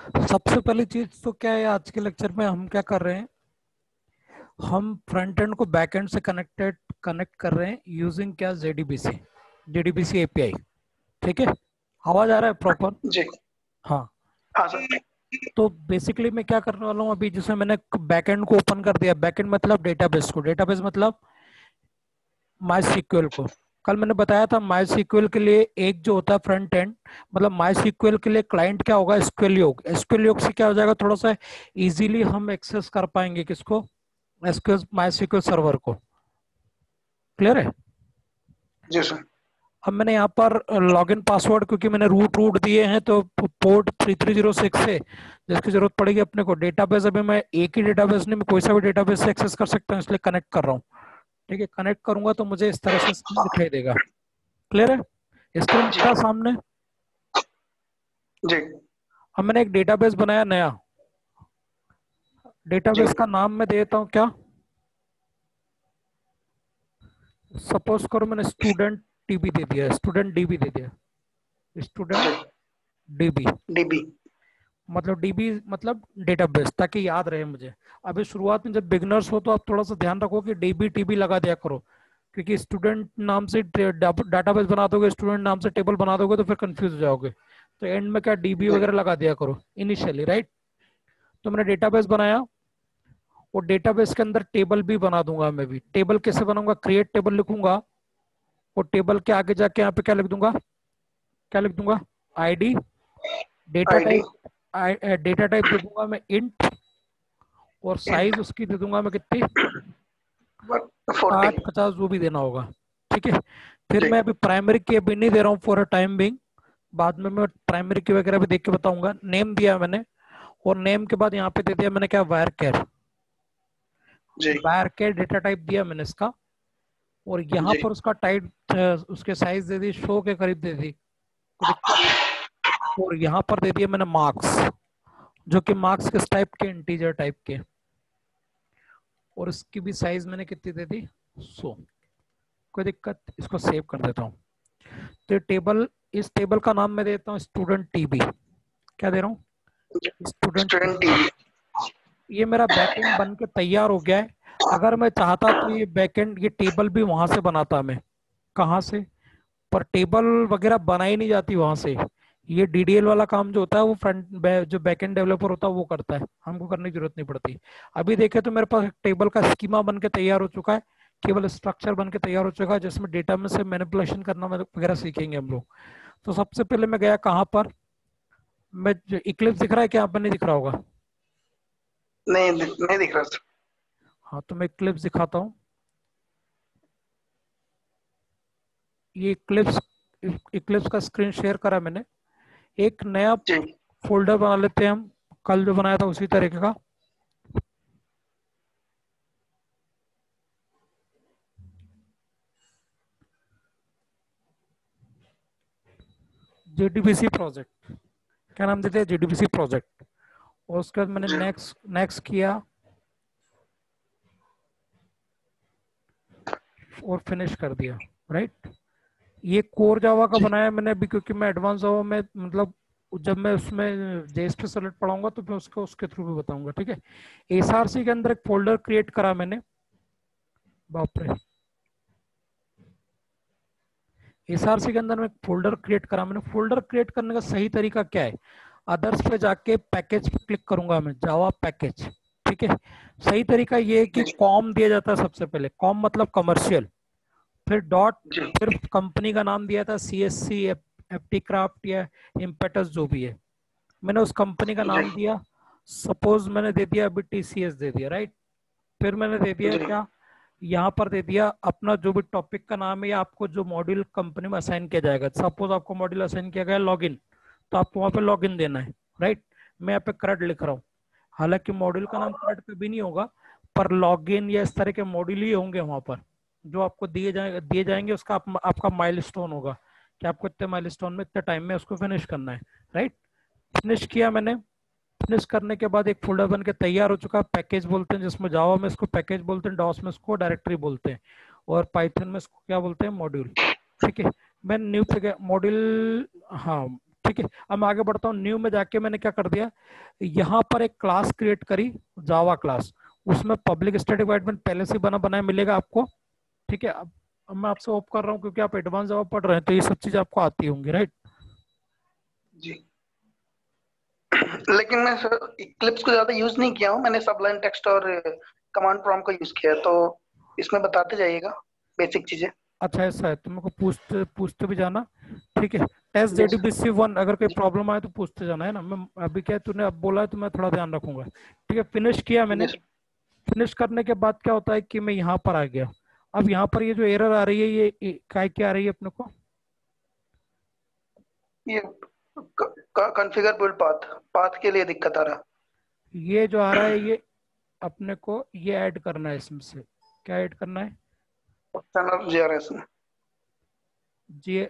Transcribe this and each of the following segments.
सबसे पहली चीज तो क्या है, आज के लेक्चर में हम क्या कर रहे हैं, हम फ्रंट एंड को बैक एंड से कनेक्ट कर रहे हैं यूजिंग क्या, जेडीबीसी एपीआई। ठीक है, आवाज आ रहा है प्रॉपर? जी। हाँ। हाँ सर। तो बेसिकली मैं क्या करने वाला हूँ अभी, जिसमें मैंने बैकएंड को ओपन कर दिया। बैकएंड मतलब डेटाबेस को, डेटाबेस मतलब माई सीक्वल को। कल मैंने बताया था माई सीक्वल के लिए एक जो होता है फ्रंट एंड, मतलब माई सीक्वल के लिए क्लाइंट क्या होगा, एसक्यूएल योग। एसक्यूएल योग से क्या हो जाएगा, थोड़ा सा इजीली हम एक्सेस कर पाएंगे किसको, एसक्यूएल माई सीक्वल सर्वर को। क्लियर है? जी सर। अब मैंने यहाँ पर लॉगिन पासवर्ड, क्योंकि मैंने रूट रूट दिए हैं तो पोर्ट 3306 से जिसकी जरूरत पड़ेगी अपने को। डेटाबेस अभी मैं एक ही डेटाबेस नहीं, मैं कोई सा भी डेटाबेस से एक्सेस कर सकता हूँ, इसलिए कनेक्ट कर रहा हूँ। ठीक है, कनेक्ट करूंगा तो मुझे इस तरह से स्क्रीन दिखाई देगा। क्लियर है? स्क्रीन दिख जी। रहा है सामने? जी। अब मैंने एक डेटाबेस बनाया नया। जी। डेटाबेस का नाम मैं देता हूँ क्या, सपोज करो मैंने स्टूडेंट टीबी दे दिया, स्टूडेंट डीबी दे दिया, जी। Student DB. डीबी। मतलब डीबी मतलब डेटाबेस, ताकि याद रहे मुझे। अभी शुरुआत में जब बिगनर्स हो तो आप थोड़ा सा ध्यान रखो कि डीबी टीबी लगा दिया करो, क्योंकि स्टूडेंट नाम से डाटाबेस बना दोगे, स्टूडेंट नाम से टेबल बना दोगे तो फिर कंफ्यूज हो जाओगे। तो एंड में क्या डीबी जी। वगैरह लगा दिया करो इनिशियली, राइट? तो मैंने डेटाबेस बनाया, और डेटाबेस के अंदर टेबल भी बना दूंगा। मैं भी टेबल कैसे बनाऊंगा, क्रिएट टेबल लिखूंगा, और टेबल के आगे जाके यहाँ पे क्या लिख दूंगा, क्या लिख दूंगा, ID, data ID. Type, data type दे दूंगा मैं इंट, और इंट। साइज उसकी दे दूंगा मैं कितनी, 40। 60 50 जो भी देना होगा। ठीक है, फिर जी। मैं अभी प्राइमरी की अभी नहीं दे रहा हूँ फॉर अ टाइम बिंग, बाद में मैं प्राइमरी की वगैरह भी देख के बताऊंगा। नेम दिया मैंने, और नेम के बाद यहाँ पे दे दिया मैंने क्या, वायर कैर। जी। वायर कैर डेटा टाइप दिया मैंने इसका, और यहाँ जी। पर उसका टाइप, उसके साइज दे दी, शो के करीब दे दी, कोई दिक्कत? और यहाँ पर दे दिया मैंने मार्क्स, जो कि मार्क्स किस टाइप के, इंटीजर टाइप के, और इसकी भी साइज मैंने कितनी दे दी, 100। कोई दिक्कत? इसको सेव कर देता हूँ। तो ये टेबल, इस टेबल का नाम मैं देता हूँ स्टूडेंट टीबी। क्या दे रहा हूँ, स्टूडेंट स्टूडेंट टीबी। टीवी। ये मेरा बैकएंड बन के तैयार हो गया है। अगर मैं चाहता तो ये बैकएंड, ये टेबल भी वहां से बनाता मैं। कहाँ से? पर टेबल वगैरह बनाई नहीं जाती वहां से। ये डीडीएल वाला काम जो होता है वो जो बैकएंड डेवलपर होता है वो करता है, हमको करने की जरूरत नहीं पड़ती। अभी देखे तो मेरे पास एक टेबल का स्कीमा बन के तैयार हो चुका है, केवल स्ट्रक्चर बन के तैयार हो चुका है, जिसमें डेटा में से मैनिपुलेशन करना वगैरह सीखेंगे हम लोग। तो सबसे पहले मैं गया कहाँ पर, मैं इक्लिप्स दिख रहा है क्या, यहाँ पर नहीं दिख रहा होगा? नहीं, नहीं दिख रहा सर। हाँ, तो मैं इक्लिप्स दिखाता हूँ। ये इक्लिप्स, इक्लिप्स का स्क्रीन शेयर करा मैंने। एक नया जी। फोल्डर बना लेते हैं हम, कल जो बनाया था उसी तरीके का। जेडीबीसी प्रोजेक्ट, क्या नाम देते हैं, जेडीबीसी प्रोजेक्ट। और उसके बाद मैंने जी। नेक्स्ट नेक्स्ट किया, और फिनिश कर दिया, राइट? ये कोर जावा का जी। बनाया मैंने अभी, क्योंकि मैं एडवांस जावा में मतलब जब मैं उसमें जेएस पे सेलेक्ट पढ़ाऊंगा तो मैं उसको उसके थ्रू भी बताऊंगा। ठीक है, एसआरसी के अंदर एक फोल्डर क्रिएट करा मैंने। बाप रे, एसआरसी के अंदर में एक फोल्डर क्रिएट करा मैंने। फोल्डर क्रिएट करने का सही तरीका क्या है, अदर्स पे जाके पैकेज पे क्लिक करूंगा मैं, जावा पैकेज। ठीक है, सही तरीका ये है कि जी। कॉम दिया जाता है सबसे पहले, कॉम मतलब कमर्शियल, फिर डॉट, जी। फिर कंपनी का नाम दिया था सीएससी, एफटी क्राफ्ट या इम्पेटस जो भी है। मैंने उस कंपनी का जी। नाम दिया, सपोज मैंने दे दिया अभी टीसीएस दे दिया, राइट? फिर मैंने दे दिया जी। क्या, यहाँ पर दे दिया अपना जो भी टॉपिक का नाम है, या आपको जो मॉड्यूल कंपनी में असाइन किया जाएगा। सपोज आपको मॉड्यूल असाइन किया गया लॉगिन, तो आपको वहाँ पे लॉगिन देना है, राइट? मैं यहाँ पे करंट लिख रहा हूँ, हालांकि मॉड्यूल का नाम करंट पे भी नहीं होगा, पर लॉगिन या इस तरह के मॉड्यूल ही होंगे वहाँ पर जो आपको दिए जाएंगे। उसका आपका माइलस्टोन होगा कि आपको इतने माइलस्टोन में इतने टाइम में उसको फिनिश करना है, राइट? फिनिश किया मैंने। फिनिश करने के बाद एक फोल्डर बन के तैयार हो चुका है, पैकेज बोलते हैं, जिसमें जावा में इसको पैकेज बोलते हैं, डॉस में इसको डायरेक्टरी बोलते हैं, और पाइथन में इसको क्या बोलते हैं, मॉड्यूल। ठीक है, मैं न्यू पे गया, मॉड्यूल, हाँ ठीक है, अब मैं आगे बढ़ता हूँ। न्यू में जाके मैंने क्या कर दिया, यहाँ पर एक क्लास क्रिएट करी, जावा क्लास। उसमें पब्लिक स्टैटिक वॉइड मेन पहले से बना बनाया मिलेगा आपको। ठीक है, अब मैं आपसे होप कर रहा हूँ क्योंकि आप एडवांस जावा पढ़ रहे हैं तो ये सब चीज आपको आती होंगी, राइट? जी। लेकिन मैं सर इक्लिप्स को ज्यादा यूज नहीं किया हूँ, मैंने सबलाइन टेक्स्ट और कमांड प्रॉम्प्ट का यूज किया है, तो इसमें बताते जाइएगा बेसिक चीजें। अच्छा ऐसा है, तुम मेरे को पूछते पूछते भी जाना। ठीक है, टेस्ट जी सर। जेडीबीसी 1 अगर कोई जी प्रॉब्लम आए तो पूछते जाना, है ना? मैं अभी क्या है, तूने अब बोला है तो मैं थोड़ा ध्यान रखूंगा। ठीक है, फिनिश किया जी मैंने। सर। फिनिश करने के बाद क्या होता है कि मैं यहाँ पर आ गया। अब यहाँ पर ये जो एरर आ रही है ये काय क्या आ रही है अपने को? ये कॉन्फ़िगर बिल्ड पाथ, पाथ के लिए दिक्कत आ रहा ये जो आ रहा है ये अपने को ये ऐड करना है इसमें से। क्या ऐड करना है? है एक्सटर्नल जीआरएस में। जी,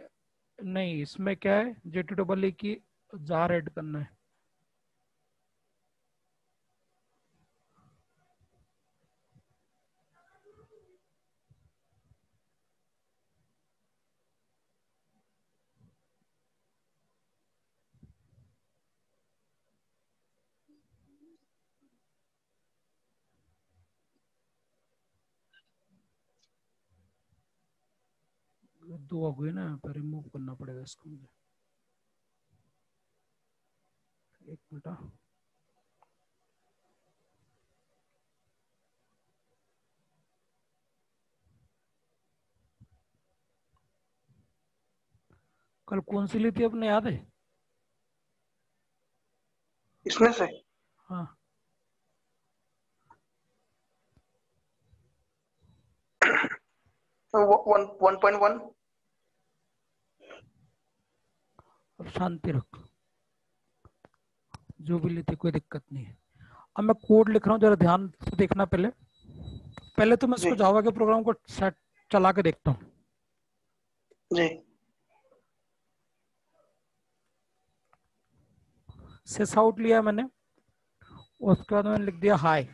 नहीं इसमें क्या है, जे टी डबल ई की जार ऐड करना है। दो हो गई ना, यहाँ पर रिमूव करना पड़ेगा इसको मुझे। एक मिनट हाँ। कल कौन सी ली थी अपने, याद है? इसमें से हाँ, 1.1। अब शांति रख, जो भी ली थी कोई दिक्कत नहीं है। अब मैं कोड लिख रहा हूँ, जरा ध्यान से देखना। पहले पहले तो मैं जी इसको जावा के प्रोग्राम को सेट चला के देखता हूँ। जी सिस आउट लिया मैंने, उसके बाद मैंने लिख दिया हाई।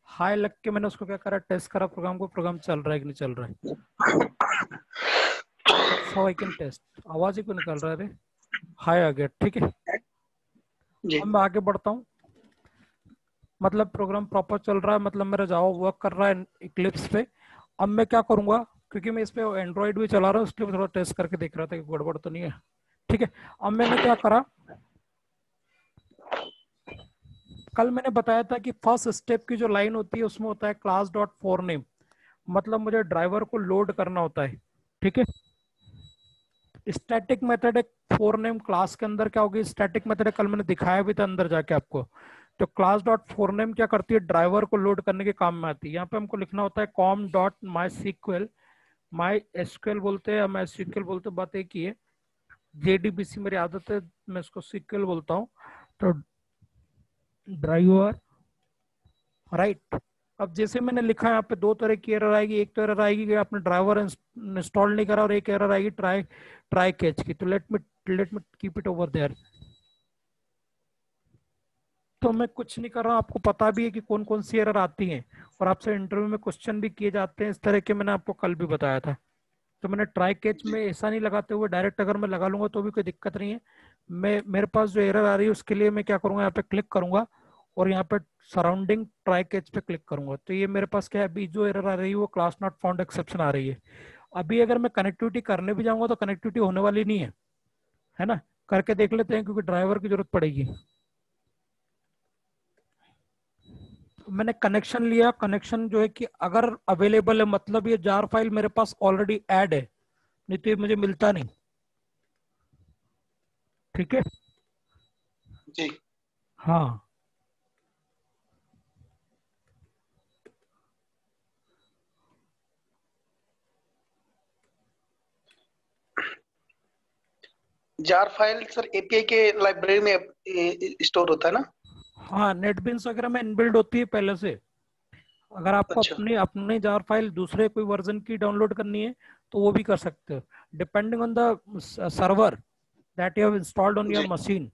हाई लग के मैंने उसको क्या करा, टेस्ट करा प्रोग्राम को, प्रोग्राम चल रहा है कि नहीं चल रहा है। That's how I can test. आवाज ही क्यों निकल रहा है रे? हाई आ गया, ठीक है। जी। अब मैं आगे बढ़ता हूँ, मतलब प्रोग्राम प्रॉपर चल रहा है, मतलब मेरा जावा वर्क कर रहा है इक्लिप्स पे। अब मैं क्या करूंगा, क्योंकि मैं इस पे एंड्रॉइड भी चला रहा हूँ इसलिए मैं थोड़ा टेस्ट करके देख रहा था कि गड़बड़ तो नहीं है। ठीक है, अब मैंने क्या करा, कल मैंने बताया था कि फर्स्ट स्टेप की जो लाइन होती है उसमें होता है क्लास डॉट फॉर नेम, मतलब मुझे ड्राइवर को लोड करना होता है। ठीक है, स्टैटिक मेथड एक फॉर नेम क्लास के अंदर क्या होगी, स्टैटिक मेथड कल मैंने दिखाया भी था अंदर जाके आपको। तो क्लास डॉट फॉर नेम क्या करती है, ड्राइवर को लोड करने के काम में आती है। यहाँ पे हमको लिखना होता है com dot my sequel, my SQL बोलते हैं, माई सीक्वल बोलते हैं, बात एक ही है। जेडीबीसी मेरी आदत है, मैं इसको सीक्वल बोलता हूँ। तो ड्राइवर, राइट। अब जैसे मैंने लिखा है यहाँ पे दो तरह की एरर आएगी, एक तो एरर आएगी कि आपने ड्राइवर इंस्टॉल नहीं करा, और एक एरर आएगी ट्राई ट्राई कैच की। तो let me keep it over there. तो मैं कुछ नहीं कर रहा हूँ, आपको पता भी है कि कौन कौन सी एरर आती हैं, और आपसे इंटरव्यू में क्वेश्चन भी किए जाते हैं इस तरह के, मैंने आपको कल भी बताया था। तो मैंने ट्राई कैच में जी ऐसा नहीं लगाते हुए डायरेक्ट अगर मैं लगा लूंगा तो भी कोई दिक्कत नहीं है। मैं मेरे पास जो एरर आ रही है उसके लिए मैं क्या करूंगा, यहाँ पे क्लिक करूंगा और यहाँ पे सराउंडिंग ट्राई कैच पे क्लिक करूंगा। तो ये मेरे पास क्या है, अभी जो एरर आ रही है वो क्लास नॉट फाउंड एक्सेप्शन आ रही है। अभी अगर मैं कनेक्टिविटी करने भी जाऊंगा तो कनेक्टिविटी होने वाली नहीं है ना? करके देख लेते हैं क्योंकि ड्राइवर की जरूरत पड़ेगी। मैंने कनेक्शन लिया, कनेक्शन जो है कि अगर अवेलेबल है, मतलब ये जार फाइल मेरे पास ऑलरेडी ऐड है, नहीं तो ये मुझे मिलता नहीं। ठीक है, जी। हाँ। जार फाइल सर एपीआई के लाइब्रेरी में स्टोर होता है ना? हाँ, नेटबिन्स वगैरह में इनबिल्ड होती है पहले से। अगर आपको अच्छा। अपनी अपनी जार फाइल दूसरे कोई वर्जन की डाउनलोड करनी है तो वो भी कर सकते हो, depending on the server that you have installed on your G machine.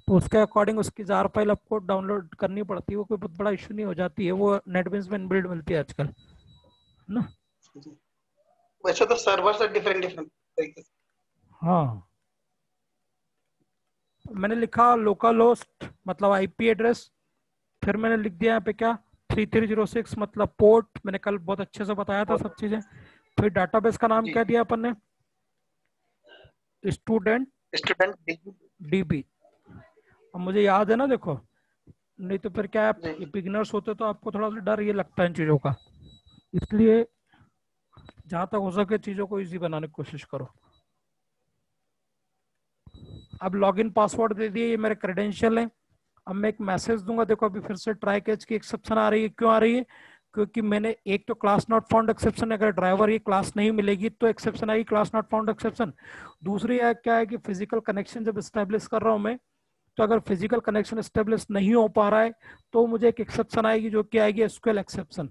तो उसके अकॉर्डिंग उसकी जार फाइल आपको डाउनलोड करनी पड़ती है, वो कोई बहुत बड़ा इशू नहीं हो जाती है, वो नेटबिन्स में इनबिल्ड मिलती है आजकल, है ना? जी। वैसे तो सर्वर से डिफरेंट डिफरेंट तरीके से। हाँ, मैंने लिखा लोकल होस्ट मतलब आईपी एड्रेस, फिर मैंने लिख दिया यहाँ पे क्या 3306 मतलब पोर्ट, मैंने कल बहुत अच्छे से बताया था सब चीजें। फिर डाटाबेस का नाम जी। क्या दिया अपन ने, स्टूडेंट स्टूडेंट। डीबी। अब मुझे याद है ना देखो, नहीं तो फिर क्या जी। है बिगिनर्स होते तो आपको थोड़ा सा डर ये लगता है इन चीजों का, इसलिए जहां तक हो सके चीजों को इजी बनाने की कोशिश करो। अब लॉगिन पासवर्ड दे दिए, ये मेरे क्रेडेंशियल है। अब मैं एक मैसेज दूंगा, देखो अभी फिर से ट्राई कैच की एक्सेप्शन आ रही है, क्यों आ रही है, क्योंकि मैंने एक तो क्लास नॉट फाउंड एक्सेप्शन, अगर ड्राइवर ये क्लास नहीं मिलेगी तो एक्सेप्शन आएगी, क्लास नॉट फाउंड एक्सेप्शन। दूसरी है क्या है कि फिजिकल कनेक्शन जब स्टेब्लिश कर रहा हूं मैं, तो अगर फिजिकल कनेक्शन स्टेब्लिश नहीं हो पा रहा है तो मुझे एक एक्सेप्शन आएगी, जो कि आएगी एसक्यूएल एक्सेप्शन।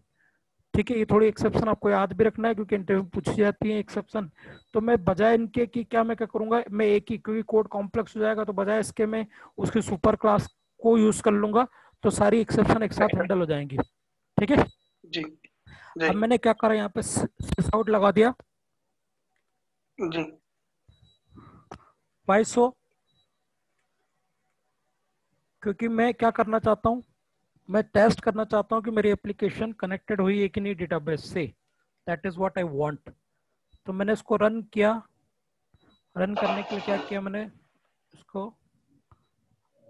ठीक है, ये थोड़ी एक्सेप्शन आपको याद भी रखना है क्योंकि इंटरव्यू पूछी जाती है एक्सेप्शन। तो मैं बजाय इनके कि क्या मैं क्या करूंगा, मैं एक ही, क्योंकि कोड कॉम्प्लेक्स हो जाएगा तो बजाय इसके मैं उसकी सुपर क्लास को यूज कर लूंगा, तो सारी एक्सेप्शन एक साथ हैंडल हो जाएंगी। ठीक है, जी। जी। अब मैंने क्या करा यहाँ पे सिस आउट लगा दिया जी। 2200, क्योंकि मैं क्या करना चाहता हूँ, मैं टेस्ट करना चाहता हूँ कि मेरी एप्लीकेशन कनेक्टेड हुई है कि नहीं डेटाबेस से, that is what I want. तो मैंने इसको रन किया, रन करने के लिए क्या किया मैंने इसको,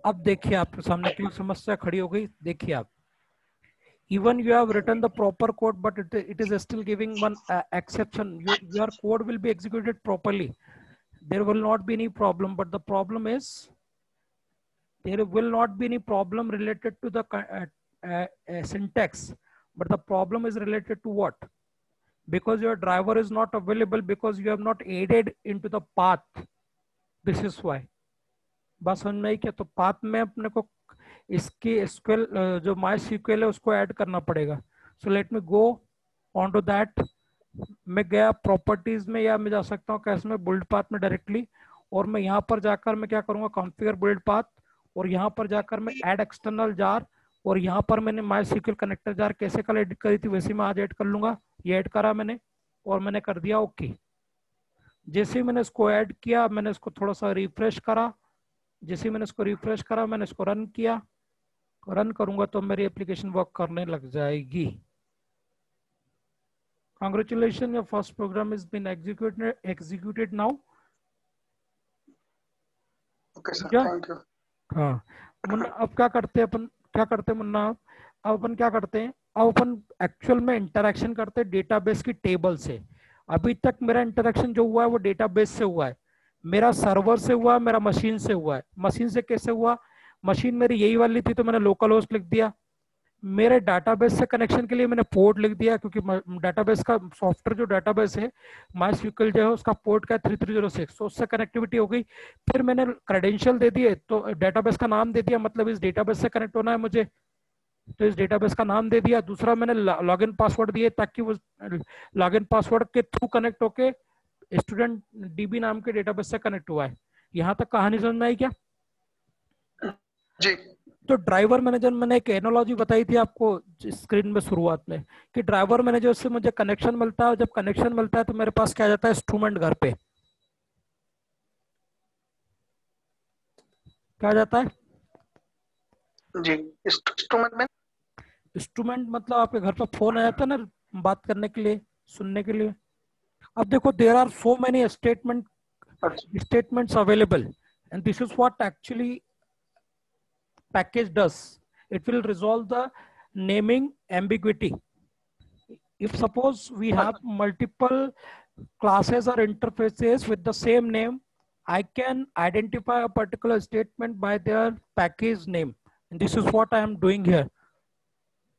अब देखिए आपके सामने क्या समस्या खड़ी हो गई, देखिए आप, even you have written the proper code but it is still giving one exception, your code will be executed properly, there will not be any problem, but the problem is there will not be any problem related to the syntax, but the problem is related to what, because your driver is not available because you have not added into the path, this is why। बस समझ में आई क्या, तो path में अपने को इसकी SQL जो माई सीक्वल है उसको ऐड करना पड़ेगा। So let me go on to that, मैं गया प्रॉपर्टीज में, या मैं जा सकता हूँ कैसे में बिल्ड पाथ में डायरेक्टली, और मैं यहाँ पर जाकर मैं क्या करूँगा कॉन्फ़िगर बिल्ड पाथ, और यहाँ पर जाकर मैं ऐड एक्सटर्नल जार, और यहाँ पर मैंने माई सीक्वल कनेक्टर जार कैसे कल एडिट करी थी वैसे मैं आज ऐड कर लूंगा, ये ऐड करा मैंने और मैंने कर दिया ओके। जैसे ही मैंने इसको ऐड किया, मैंने इसको थोड़ा सा रिफ्रेश करा, जैसे ही मैंने इसको रिफ्रेश करा, मैंने इसको रन किया, रन करूंगा तो मेरी एप्लीकेशन वर्क करने लग जाएगी। Congratulations, your first program has been executed now। Okay sir, क्या, थैंक यू। हाँ मुन्ना, अब क्या करते हैं अपन, क्या करते हैं मुन्ना, अब अपन क्या करते हैं, अब अपन एक्चुअल में इंटरेक्शन करते हैं डेटाबेस की टेबल से। अभी तक मेरा इंटरेक्शन जो हुआ है वो डेटाबेस से हुआ है, मेरा सर्वर से हुआ है, मेरा मशीन से हुआ है। मशीन से कैसे हुआ, मशीन मेरी यही वाली थी तो मैंने लोकल होस्ट लिख दिया, मेरे डाटाबेस से कनेक्शन के लिए मैंने पोर्ट लिख दिया, क्योंकि डाटाबेस का सॉफ्टवेयर जो डाटाबेस है माई स्क्यूएल जो है उसका पोर्ट का 3306, तो उससे कनेक्टिविटी हो गई। फिर मैंने क्रेडेंशियल दे दिए, तो डाटाबेस का नाम दे दिया, मतलब इस डेटाबेस से कनेक्ट होना है मुझे, तो इस डेटाबेस का नाम दे दिया। दूसरा मैंने लॉगिन पासवर्ड दिए ताकि वो लॉगिन पासवर्ड के थ्रू कनेक्ट होके स्टूडेंट डीबी नाम के डेटाबेस से कनेक्ट हुआ है। यहाँ तक कहानी समझ में आई क्या? जी। तो ड्राइवर मैनेजर, मैंने एक एनोलॉजी बताई थी आपको स्क्रीन में शुरुआत में, कि ड्राइवर मैनेजर से मुझे कनेक्शन मिलता है, जब कनेक्शन मिलता है तो मेरे पास क्या जाता है इंस्ट्रूमेंट घर पे, क्या जाता है जी। इंस्ट्रूमेंट में। इंस्ट्रूमेंट मतलब आपके घर पर फोन आ जाता है ना बात करने के लिए, सुनने के लिए। अब देखो there are so many statements available, and this is what actually package does, it will resolve the naming ambiguity. If suppose we have multiple classes or interfaces with the same name, I can identify a particular statement by their package name, and this is what I am doing here।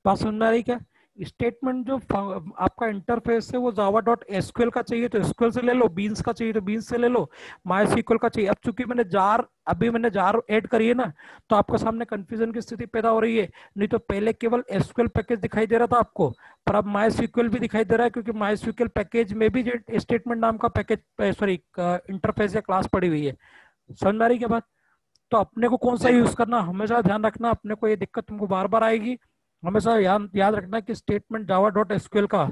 बात समझ में आ रही क्या? Statement जो आपका interface है वो Java dot SQL का चाहिए तो एसक्यूएल से ले लो, बीन्स का चाहिए तो बीन्स से ले लो, माई सीक्वल का चाहिए। अब चूंकि मैंने जार, अभी मैंने जार ऐड करी है ना, तो आपके सामने कंफ्यूजन की स्थिति पैदा हो रही है। नहीं तो पहले केवल एसक्यूएल पैकेज दिखाई दे रहा था आपको, पर अब माई सीक्वल भी दिखाई दे रहा है, क्योंकि माई सीक्वल पैकेज में भी स्टेटमेंट नाम का पैकेज सॉरी इंटरफेस या क्लास पड़ी हुई है। समझ में आ रही क्या बात? तो अपने को कौन सा यूज करना, हमेशा ध्यान रखना, अपने को ये दिक्कत तुमको बार बार आएगी, हमेशा याद रखना कि स्टेटमेंट जावा डॉट एसक्यूएल का,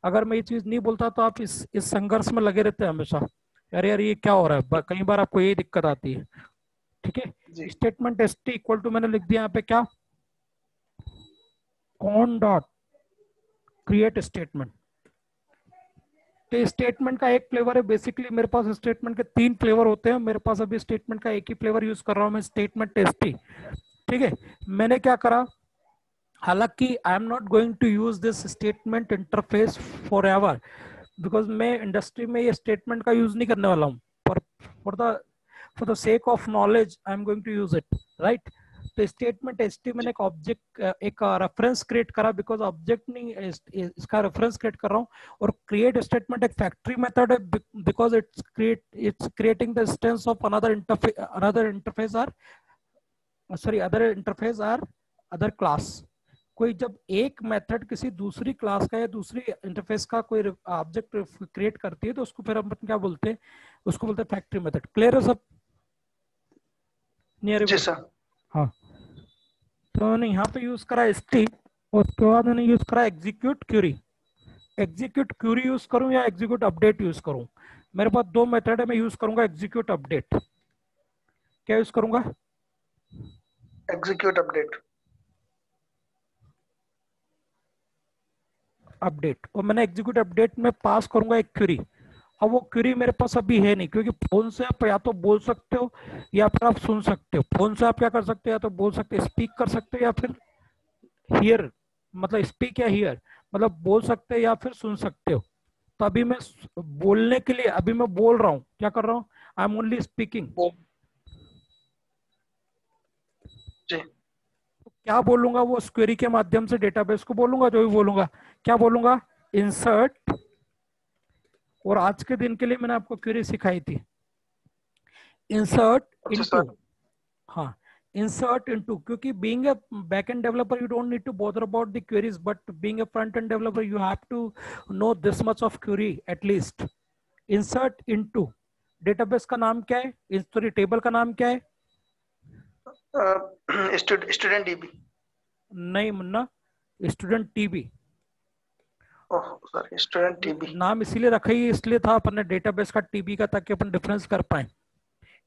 अगर मैं ये चीज नहीं बोलता तो आप इस संघर्ष में लगे रहते हैं हमेशा, अरे यार ये क्या हो रहा है, कई बार आपको ये दिक्कत आती है। ठीक है। जी statement S T equal to मैंने लिख दिया यहाँ पे क्या, कॉन डॉट क्रिएट स्टेटमेंट। तो स्टेटमेंट का एक फ्लेवर है, बेसिकली मेरे पास स्टेटमेंट के 3 फ्लेवर होते हैं, मेरे पास अभी स्टेटमेंट का एक ही फ्लेवर यूज कर रहा हूं मैं, स्टेटमेंट टेस्टी। ठीक है, मैंने क्या करा, हालांकि I am not going to use this statement interface for ever, because मैं इंडस्ट्री में ये स्टेटमेंट का यूज नहीं करने वाला हूँ, पर for the sake of knowledge I am going to use it, right. तो स्टेटमेंट एसटी मैंने एक ऑब्जेक्ट, एक रेफरेंस क्रिएट करा, बिकॉज ऑब्जेक्ट नहीं इसका रेफरेंस क्रिएट कर रहा हूँ। और क्रिएट स्टेटमेंट एक फैक्ट्री मेथड है, because it's creating the instance of another interface or, sorry other interface or other class. कोई जब एक मेथड किसी दूसरी क्लास का या दूसरी इंटरफेस का कोई ऑब्जेक्ट क्रिएट करती है तो उसको फिर हम क्या बोलते हैं, उसको बोलते हैं फैक्ट्री मेथड। क्लियर है सब, नियर जी अबाउट। सर। हाँ, तो मैंने यहाँ पे यूज करा एसटी, उसके बाद मैंने यूज करा execute query. Execute query use करूं या एग्जीक्यूट अपडेट यूज करूं, मेरे पास 2 मेथड है, मैं यूज करूंगा एग्जीक्यूट अपडेट। क्या यूज करूंगा, एग्जीक्यूट अपडेट। अपडेट। और मैंने एग्जीक्यूट अपडेट में पास करूंगा एक क्यूरी। अब वो क्यूरी मेरे पास अभी है नहीं, क्योंकि फोन से आप या तो बोल सकते हो या फिर आप सुन सकते हो। फोन से आप क्या कर सकते हो, या तो बोल सकते हो, स्पीक कर सकते हो, या फिर हियर, मतलब स्पीक या हियर, मतलब बोल सकते हो या फिर सुन सकते हो। तो अभी मैं बोलने के लिए, अभी मैं बोल रहा हूँ, क्या कर रहा हूँ, आई एम ओनली स्पीकिंग। जी क्या बोलूंगा, वो क्वेरी के माध्यम से डेटाबेस को बोलूंगा, जो भी बोलूंगा क्या बोलूंगा, इंसर्ट। और आज के दिन के लिए मैंने आपको क्वेरी सिखाई थी, इंसर्ट अच्छा इनटू। सर। हाँ, इंसर्ट इनटू, क्योंकि being a back end developer you don't need to bother about the queries, but being a front end developer you have to know this much of query at least. Insert into, database का नाम क्या है, sorry table का नाम क्या है, student dB. नहीं Munna, student TB. Oh sorry, student dB. नाम इसीलिए रखा ही इसलिए था अपन ने डेटाबेस का टीबी का, ताकि अपन डिफरेंस कर पाए।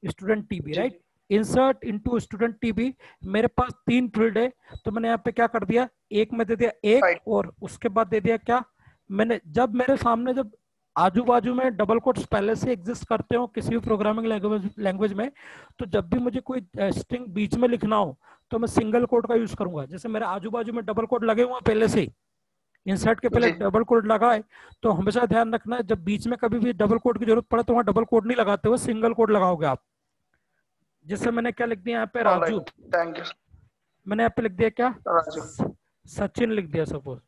स्टूडेंट टीबी, जी right. Insert into student TB. मेरे पास 3 फील्ड है, तो मैंने यहाँ पे क्या कर दिया, एक में दे दिया एक, फाइल। और उसके बाद दे दिया क्या, मैंने जब मेरे सामने जब आजू बाजू में डबल कोट्स पहले से एग्जिस्ट करते हो किसी भी प्रोग्रामिंग लैंग्वेज में, तो जब भी मुझे कोई स्ट्रिंग बीच में लिखना हो तो मैं सिंगल कोट का यूज करूंगा। जैसे मेरे आजू बाजू में डबल कोट लगे हुए हैं पहले से ही, इंसर्ट के पहले जी डबल कोट लगा है, तो हमेशा ध्यान रखना है जब बीच में कभी भी डबल कोट की जरूरत पड़े तो वहां डबल कोट नहीं लगाते हुए सिंगल कोट लगाओगे आप। जिससे मैंने क्या लिख दिया यहाँ पे, all Raju. Right. Thank you मैंने यहाँ पे लिख दिया क्या, राजू। सचिन लिख दिया सपोज,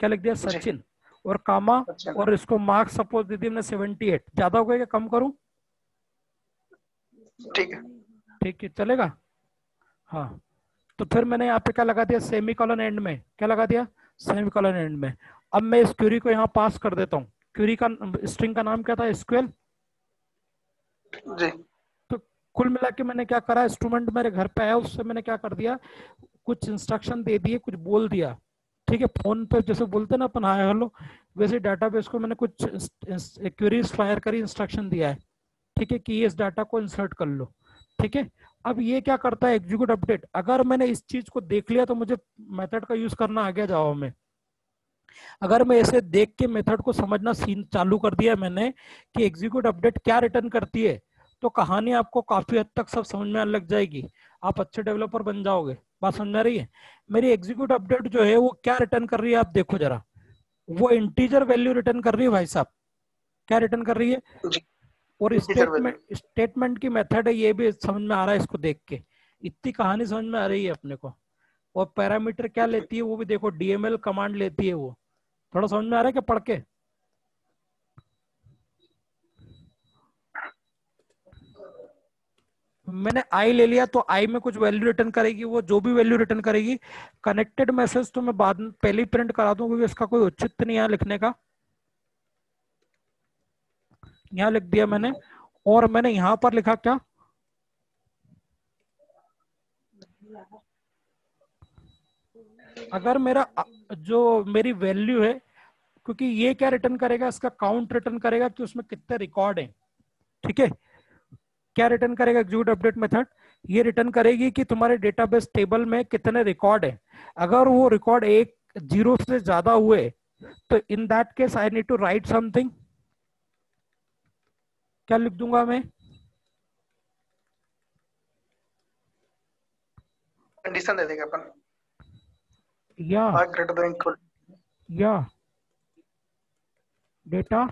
क्या लिख दिया, जी सचिन। और कामा, अच्छा। और इसको मार्क्स सपोज दे दी मैंने 78। ज्यादा हो गया क्या, कम करूं, ठीक है। ठीक है चलेगा। हाँ, तो फिर मैंने यहाँ पे क्या लगा दिया, सेमी कॉलन एंड में, क्या लगा दिया, सेमी कॉलन एंड में। अब मैं इस क्यूरी को यहाँ पास कर देता हूँ। क्यूरी का स्ट्रिंग का नाम क्या था, एसक्यूएल। जी तो कुल मिला के मैंने क्या करा, इंस्ट्रूमेंट मेरे घर पे आया, उससे मैंने क्या कर दिया, कुछ इंस्ट्रक्शन दे दिए, कुछ बोल दिया। ठीक है, फोन पे जैसे बोलते हैं ना अपन हाय हेलो, वैसे डाटाबेस को मैंने कुछ क्वेरीज फायर करी, इंस्ट्रक्शन दिया है। ठीक है, कि इस डाटा को इंसर्ट कर लो। ठीक है, अब ये क्या करता है, एग्जीक्यूट अपडेट। अगर मैंने इस चीज को देख लिया तो मुझे मेथड का यूज करना आ गया जावा में। अगर मैं ऐसे देख के मेथड को समझना सीन चालू कर दिया मैंने कि एग्जीक्यूट अपडेट क्या रिटर्न करती है, तो कहानी आपको काफी हद तक सब समझ में आने लग जाएगी, आप अच्छे डेवलपर बन जाओगे। बात समझ में आ रही है। मेरी एग्जीक्यूट अपडेट जो है वो क्या रिटर्न कर रही है, आप देखो जरा, वो इंटीजर वैल्यू रिटर्न कर रही है भाई साहब। क्या रिटर्न कर रही है, जी। और इंटीजर वैल्यू। स्टेटमेंट की मेथड है, ये भी समझ में आ रहा है इसको देख के, इतनी कहानी समझ में आ रही है अपने को। और पैरामीटर क्या लेती है वो भी देखो, डीएमएल कमांड लेती है वो। थोड़ा समझ में आ रहा है क्या पढ़ के, मैंने आई ले लिया तो आई में कुछ वैल्यू रिटर्न करेगी, वो जो भी वैल्यू रिटर्न करेगी। कनेक्टेड मैसेज तो मैं बाद में पहले ही प्रिंट करा दूं, क्योंकि इसका कोई औचित्य नहीं है लिखने का। यहाँ लिख दिया मैंने, और मैंने यहां पर लिखा क्या, अगर मेरा जो मेरी वैल्यू है, क्योंकि ये क्या रिटर्न करेगा, इसका काउंट रिटर्न करेगा कि उसमें कितने रिकॉर्ड हैं। ठीक है, क्या रिटर्न करेगा एग्जीक्यूट अपडेट मेथड? ये रिटर्न करेगी कि तुम्हारे डेटाबेस टेबल में कितने रिकॉर्ड है। अगर वो रिकॉर्ड एक जीरो से ज्यादा हुए तो in that case I need to write something. क्या लिख दूंगा मैं? कंडीशन दे देंगे अपन, या ग्रेटर देन इक्वल या data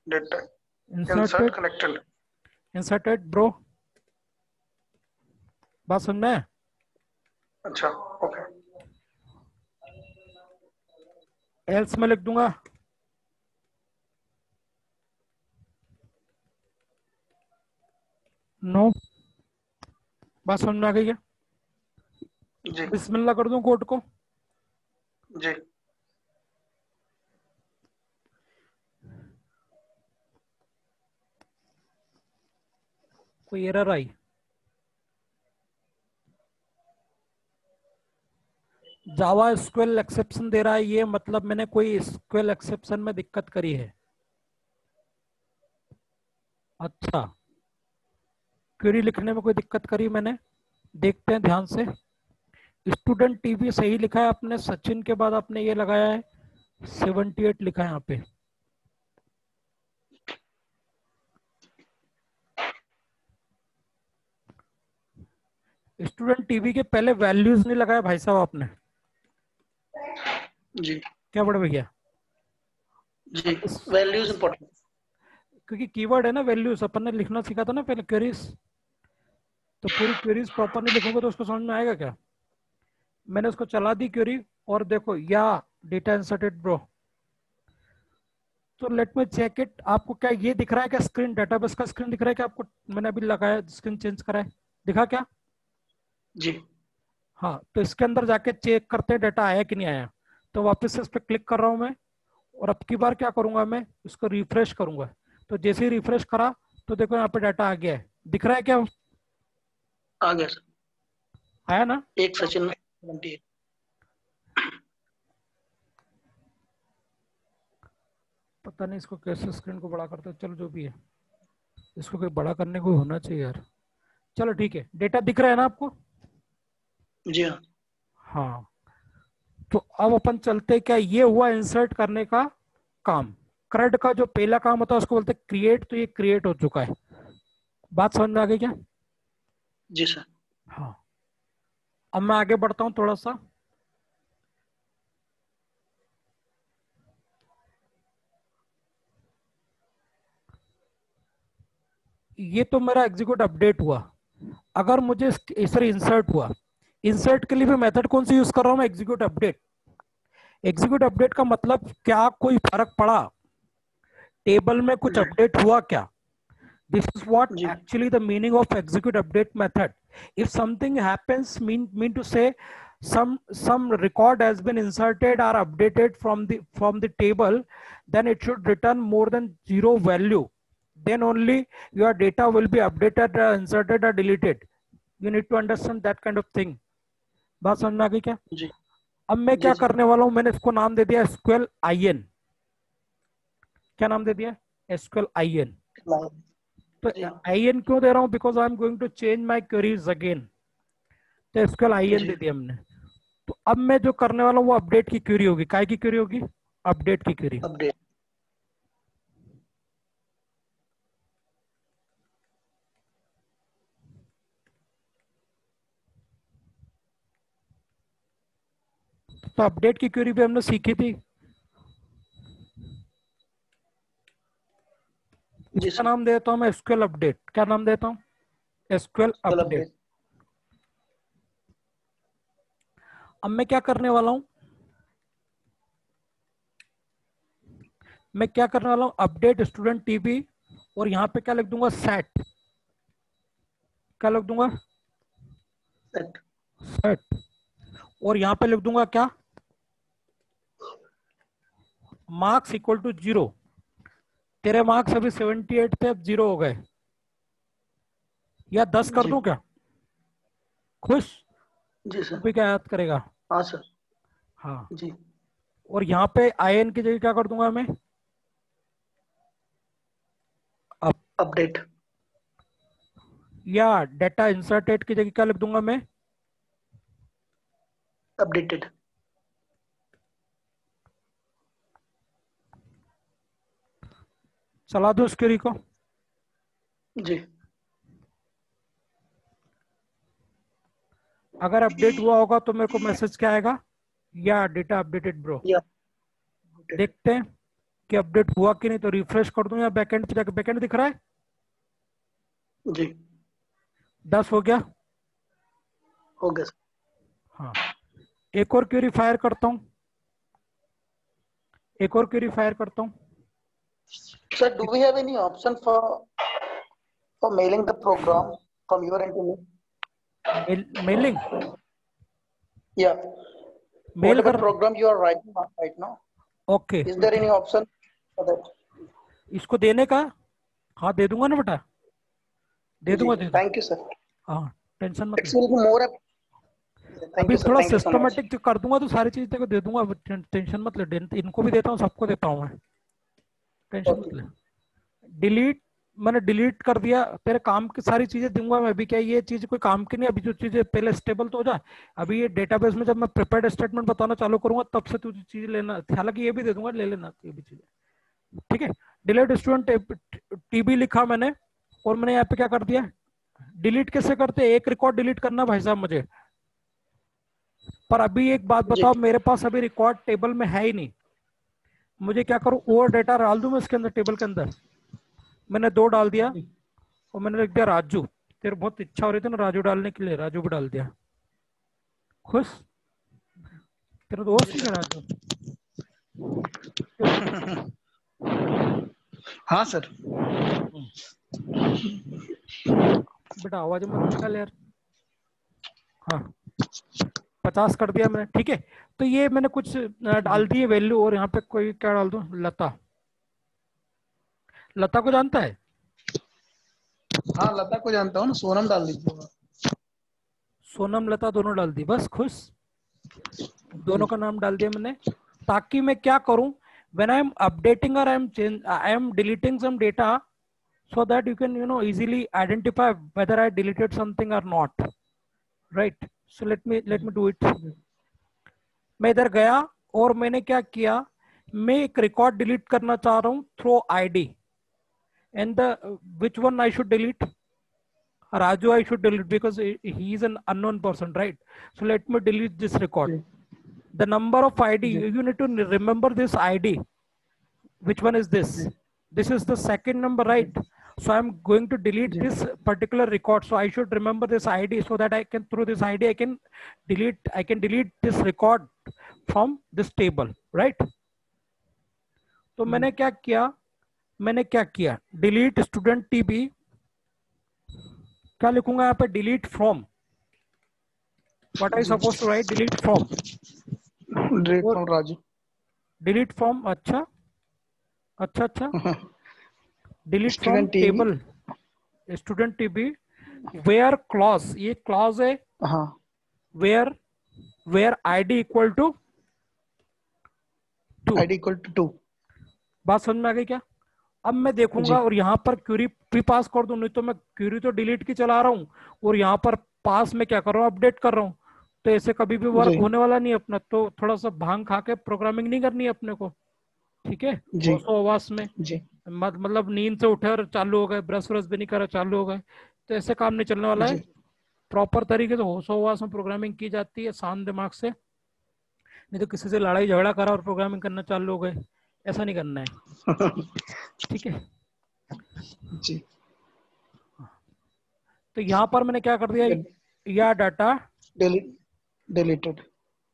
data insert inserted connected. Inserted bro. बात समझ में? अच्छा ओके। एल्स में लिख दूंगा नो। बात समझ में आ गई है? जी बिस्मिल्लाह कर दूं कोड को? जी। कोई एरर आई? जावा एसक्यूएल एक्सेप्शन दे रहा है, ये मतलब मैंने कोई एसक्यूएल एक्सेप्शन में दिक्कत करी है। अच्छा, क्वेरी लिखने में कोई दिक्कत करी मैंने? देखते हैं ध्यान से। स्टूडेंट टीवी सही लिखा है आपने, सचिन के बाद आपने ये लगाया है 78 लिखा है यहाँ पे। स्टूडेंट टीवी के पहले वैल्यूज नहीं लगाया भाई साहब आपने? जी क्या बड़े भैया? जी। इस, वैल्यूज इस, इंपॉर्टेंट। क्योंकि कीवर्ड है ना वैल्यूज, अपन ने लिखना सीखा था ना पहले क्वेरीज, तो पूरी क्वेरीज प्रॉपर नहीं लिखोगे तो उसको समझ में आएगा क्या? मैंने उसको चला दी क्वेरी और देखो या डेटा इंसर्टेड ब्रो। तो लेट मी चेक इट। आपको क्या ये दिख रहा है क्या स्क्रीन, डेटाबेस का स्क्रीन दिख रहा है क्या आपको? मैंने अभी लगाया स्क्रीन चेंज करा है, दिखा क्या? जी हाँ, तो इसके अंदर जाके चेक करते हैं डाटा आया कि नहीं आया। तो वापस से इस पर क्लिक कर रहा हूँ मैं, और अब की बार क्या करूंगा मैं, इसको रिफ्रेश करूंगा। तो जैसे ही रिफ्रेश करा तो देखो यहाँ पे डाटा आ गया है, दिख रहा है क्या? आ गया सर। आया ना? एक सचिन में 78। पता नहीं इसको कैसे स्क्रीन को बड़ा करते हैं, चलो जो भी है, इसको कोई बड़ा करने को होना चाहिए यार। चलो ठीक है, डेटा दिख रहा है ना आपको? जी हाँ। हाँ, तो अब अपन चलते क्या, ये हुआ इंसर्ट करने का काम। CRUD का जो पहला काम होता है उसको बोलते हैं क्रिएट, तो ये क्रिएट हो चुका है। बात समझ में आ गई क्या? जी सर। हाँ, अब मैं आगे बढ़ता हूं थोड़ा सा। ये तो मेरा एग्जीक्यूट अपडेट हुआ। अगर मुझे सर इंसर्ट हुआ, इंसर्ट के लिए भी मेथड कौन सी यूज कर रहा हूं मैं? Execute update. एग्जीक्यूट अपडेट का मतलब क्या कोई फर्क पड़ा, टेबल में कुछ जी अपडेट हुआ क्या? This is what ji actually the meaning of execute update method. If something happens, mean to say some record has been inserted or updated from the table, then it should return more than zero value. Then only your data will be updated, inserted or deleted. You need to understand that kind of thing. बात समझ में आ गई क्या? जी अब मैं जी क्या जी। करने वाला हूं, मैंने इसको नाम दे दिया SQL IN। क्या नाम दे दिया? SQL IN। तो जी हाँ। IN क्यों दे रहा हूं? Because I am going to change my queries again. तो SQL IN जी दे दिया हमने। तो अब मैं जो करने वाला हूँ वो अपडेट की क्वेरी होगी। काय की क्वेरी होगी? अपडेट की क्वेरी। अपडेट। तो अपडेट की क्वेरी भी हमने सीखी थी। जी इसका सर। नाम देता हूं मैं SQL अपडेट। क्या नाम देता हूं? SQL कल अपडेट। अपडेट। अब मैं क्या करने वाला हूं, मैं क्या करने वाला हूं, अपडेट स्टूडेंट टीबी, और यहां पे क्या लिख दूंगा? सेट। क्या लिख दूंगा? सेट। सेट। और यहां पे लिख दूंगा क्या? Marks equal to 0। तेरे मार्क्स अभी 78 थे, अब 0 हो गए, या 10 कर जी दूं क्या? खुश? जी अब सर। भी क्या याद करेगा? हाँ सर। हाँ। जी और यहाँ पे IN की जगह क्या कर दूंगा मैं? अब अपडेट। या डेटा इंसर्टेड की जगह क्या लिख दूंगा मैं? अपडेटेड। चला दो उस क्वेरी को। जी। अगर अपडेट हुआ होगा तो मेरे को मैसेज क्या आएगा? या डेटा अपडेटेड ब्रो। या अपडेटेड। देखते हैं कि अपडेट हुआ कि नहीं, तो रिफ्रेश कर दूं या बैकएंड पे जाकर बैकएंड दिख रहा है? जी 10 हो गया। हो गया सर। हाँ, एक और क्वेरी फायर करता हूँ, एक और क्वेरी फायर करता हूँ। Sir do we have any option for mailing the program from your end to me? Mailing, या मेल whatever कर। program you are writing right now, okay, is there any option for that? इसको देने का? हाँ दे दूंगा ना बेटा, दे जी दूंगा दे दूंगा। Thank you sir. हाँ, टेंशन मत ले। It's will be more. Thank अभी यू सर, थोड़ा thank you so much. Systematic कर दूंगा तो सारी चीज तेरे को दे दूंगा, टेंशन मत ले। इनको भी देता हूँ, सबको देता हूँ मैं, टेंशन मत ओके। ले। डिलीट, मैंने डिलीट कर दिया। तेरे काम की सारी चीजें दूंगा मैं अभी। क्या ये चीज कोई काम की नहीं? अभी जो चीजें पहले स्टेबल तो हो जाए। अभी ये डेटाबेस में जब मैं प्रिपेयर्ड स्टेटमेंट बताना चालू करूंगा तब से तुझे चीज लेना, हालांकि ये भी दे दूंगा, ले लेना ये भी चीजें, ठीक है। डिलीट स्टूडेंट टीबी लिखा मैंने, और मैंने यहाँ पे क्या कर दिया? डिलीट कैसे करते हैं? एक रिकॉर्ड डिलीट करना भाई साहब मुझे। पर अभी एक बात जी बताओ, मेरे पास अभी रिकॉर्ड टेबल में है ही नहीं, मुझे क्या करूं? और डेटा डाल दूं मैं इसके अंदर, टेबल के अंदर? मैंने 2 डाल दिया, और मैंने लिख दिया राजू। तेरे बहुत इच्छा हो रही थी ना राजू डालने के लिए, राजू भी डाल दिया। खुश? तेरा दोस्त ही क्या राजू? हाँ सर। बेटा आवाज मत निकाल यार। हाँ, 50 कर दिया मैंने, ठीक है। तो ये मैंने कुछ डाल दिए वैल्यू, और यहाँ पे कोई क्या डाल दूं? लता। लता को जानता है? हाँ लता को जानता हूँ ना, सोनम डाल दीजिए। सोनम लता दोनों डाल दी, बस खुश। दोनों जी का नाम डाल दिया मैंने, ताकि मैं क्या करूं? when I am updating or I am deleting some data, so that you can easily identify whether I deleted something or not, right? So let me do it. मैं इधर गया, और मैंने क्या किया? मैं एक रिकॉर्ड डिलीट करना चाह रहा हूं through ID, and the which one I should delete? Raju I should delete because he is an unknown person, right? So let me delete this record. जी The number of ID, जी you need to remember this ID. Which one is this? जी This is the second number, right? So I'm going to delete जी this particular record. So I should remember this ID, so that I can, through this ID, I can delete this record from this table, right? तो मैंने क्या किया? delete student TB, क्या लिखूंगा यहाँ पे? delete from, what I supposed to write? delete from, delete और from Raju. delete from, अच्छा अच्छा, delete from student TV. table student TB, where clause, ये clause है, हाँ where ID equal to 2। ID equal to 2। बात समझ में आ गई क्या? अब मैं देखूंगा, जी और यहाँ पर क्यूरी भी पास कर दूं, नहीं तो मैं क्यूरी तो डिलीट की चला रहा हूँ, और यहाँ पर पास में क्या कर रहा हूँ? अपडेट कर रहा हूँ। तो ऐसे कभी भी वर्क जी होने वाला नहीं अपना। तो थोड़ा सा भांग खा के प्रोग्रामिंग नहीं करनी है अपने को, ठीक है? जी होशो हवास में, जी मतलब नींद से उठे और चालू हो गए, ब्रश व्रश भी नहीं करा, चालू हो गए, तो ऐसे काम नहीं चलने वाला है। जी प्रॉपर तरीके से होशो हवास में प्रोग्रामिंग की जाती है, शांत दिमाग से। नहीं तो किसी से लड़ाई झगड़ा करा और प्रोग्रामिंग करना चालू हो गए, ऐसा नहीं करना है, ठीक है? जी तो यहाँ पर मैंने क्या कर दिया? या डाटा डिलीटेड।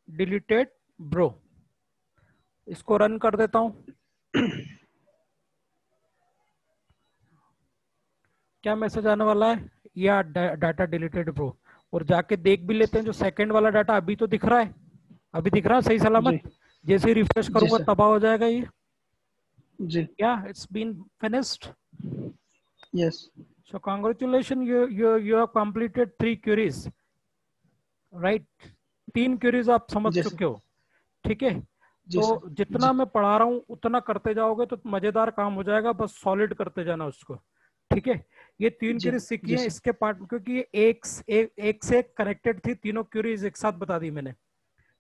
डिलीटेड ब्रो, इसको रन कर देता हूं। क्या मैसेज आने वाला है? या डाटा डिलीटेड ब्रो। और जाके देख भी लेते हैं, जो सेकंड वाला डाटा अभी तो दिख रहा है, अभी दिख रहा है सही जी सलामत। जैसे ही रिफ्रेश जी करूंगा सर। तबाह हो जाएगा ये। जी या it's been finished. Yes. So congratulations, you have completed 3 queries, right? 3 queries आप समझ जी सर। चुके हो, ठीक है? जी तो सर। जितना जी मैं पढ़ा रहा हूँ उतना करते जाओगे तो मजेदार काम हो जाएगा, बस सॉलिड करते जाना उसको, ठीक है, ये 3 जी क्यूरीज सीखी जी है सर। इसके पार्ट में, क्योंकि ये एक से एक कनेक्टेड थी, तीनों क्यूरीज एक साथ बता दी मैंने,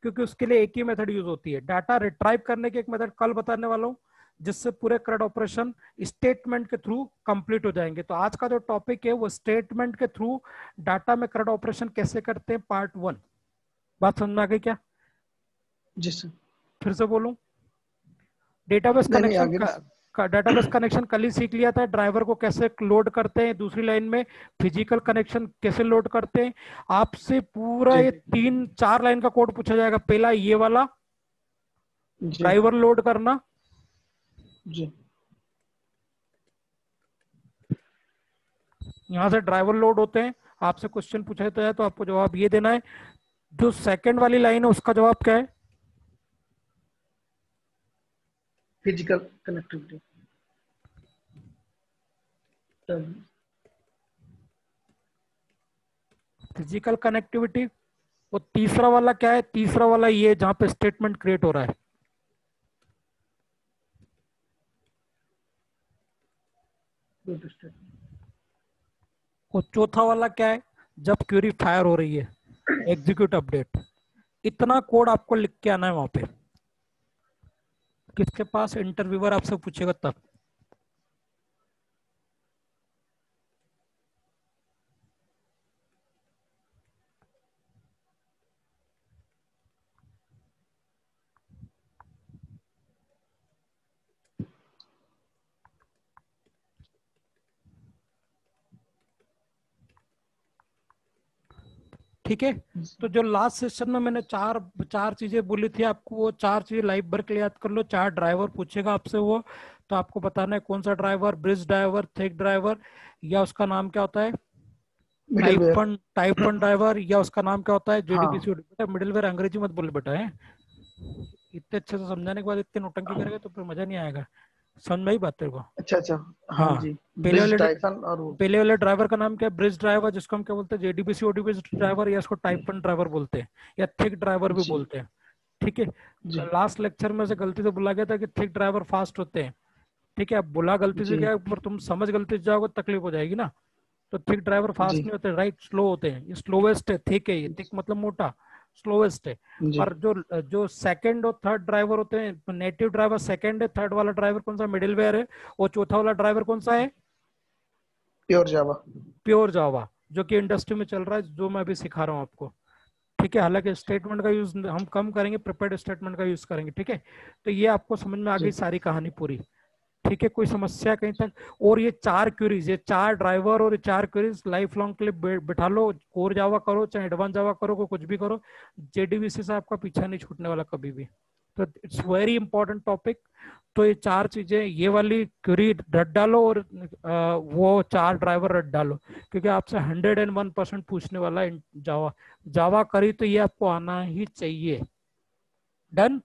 क्योंकि उसके लिए एक ही मेथड यूज होती है। डाटा रिट्राइव करने के एक मेथड कल बताने वाला हूँ, जिससे पूरे CRUD ऑपरेशन स्टेटमेंट के थ्रू कंप्लीट हो जाएंगे। तो आज का जो टॉपिक है वो स्टेटमेंट के थ्रू डाटा में CRUD ऑपरेशन कैसे करते हैं, पार्ट 1। बात समझ में आ गई क्या? जी सर। फिर से बोलूं? डेटाबेस नहीं नहीं कनेक्शन आगे का डेटाबेस कनेक्शन कल ही सीख लिया था, ड्राइवर को कैसे लोड करते हैं। दूसरी लाइन में फिजिकल कनेक्शन कैसे लोड करते हैं। आपसे पूरा जी ये 3-4 लाइन का कोड पूछा जाएगा। पहला ये वाला, जी ड्राइवर लोड करना। जी यहाँ से ड्राइवर लोड होते हैं, आपसे क्वेश्चन पूछा जाता है तो आपको जवाब ये देना है। जो सेकंड वाली लाइन है उसका जवाब क्या है? Physical connectivity. Physical connectivity. वो तीसरा वाला क्या है? तीसरा वाला ये जहां पे स्टेटमेंट क्रिएट हो रहा है। वो चौथा वाला क्या है? जब क्वेरी फायर हो रही है, एग्जीक्यूट अपडेट। इतना कोड आपको लिख के आना है वहां पे। किसके पास? इंटरव्यूअर आपसे पूछेगा तब। ठीक है, तो जो लास्ट सेशन में मैंने चार चार चीजें बोली थी आपको, वो चार चीजें लाइव भर के लिए याद कर लो। 4 ड्राइवर पूछेगा आपसे वो, तो आपको बताना है कौन सा driver, bridge driver, thick driver, या उसका नाम क्या होता है, मिडिलवेयर। टाइप वन ड्राइवर, या उसका नाम क्या होता है, हाँ। जेडीबीसी। बेटा मिडिलवेयर अंग्रेजी मत बोल बेटा है। इतने अच्छे से समझाने के बाद इतने नोटंकी करेगा तो फिर मजा नहीं आएगा। समझ में आई बात तेरे को? अच्छा अच्छा। हाँ हाँ। जी। पहले ब्रिज वाले टाइसन और वो। पहले वाले ड्राइवर का नाम क्या है? ब्रिज ड्राइवर, जिसको हम क्या बोलते हैं, जेडीबीसी ओडीबीसी ड्राइवर, या इसको टाइप 1 ड्राइवर बोलते हैं, या थिक ड्राइवर भी जी बोलते हैं। ठीक है। जी लास्ट लेक्चर में से गलती से बोला गया था कि थिक ड्राइवर फास्ट होते हैं। ठीक है, अब बोला गलती से जी क्या, पर तुम समझ गलती से जाओगे तकलीफ हो जाएगी ना। तो थिक ड्राइवर फास्ट जी नहीं होते, राइट, स्लो होते हैं। ये स्लोवेस्ट है, थिक है, ये थिक मतलब मोटा, स्लोवेस्ट है। जी और जो जो सेकंड और थर्ड ड्राइवर होते हैं, नेटिव ड्राइवर सेकंड है, थर्ड वाला ड्राइवर कौन सा, मिडिलवेयर है, और चौथा वाला ड्राइवर कौन सा है, प्योर जावा। प्योर जावा, जो कि इंडस्ट्री में चल रहा है, जो मैं अभी सिखा रहा हूँ आपको। ठीक है, हालांकि स्टेटमेंट का यूज हम कम करेंगे, प्रिपेयर्ड स्टेटमेंट का यूज करेंगे। ठीक है, तो ये आपको समझ में आ गई जी सारी कहानी पूरी। ठीक है, कोई समस्या कहीं तक? और ये 4 क्वेरीज, ये 4 ड्राइवर और ये 4 क्वेरीज लाइफ लॉन्ग के लिए बिठा लो। कोर जावा करो चाहे एडवांस जावा करो, कोई कुछ भी करो, जेडीबीसी से आपका पीछा नहीं छूटने वाला कभी भी। तो इट्स वेरी इंपॉर्टेंट टॉपिक। तो ये 4 चीजें, ये वाली क्वेरी रट डालो, और वो 4 ड्राइवर रट डालो, क्योंकि आपसे 101% पूछने वाला है जावा। जावा करी तो ये आपको आना ही चाहिए। डन।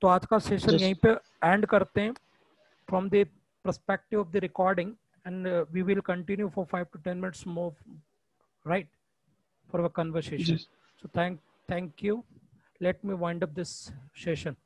तो आज का सेशन जी यहीं पे एंड करते हैं, from the perspective of the recording, and we will continue for 5 to 10 minutes more, right, for our conversation. Ji. So thank you. Let me wind up this session.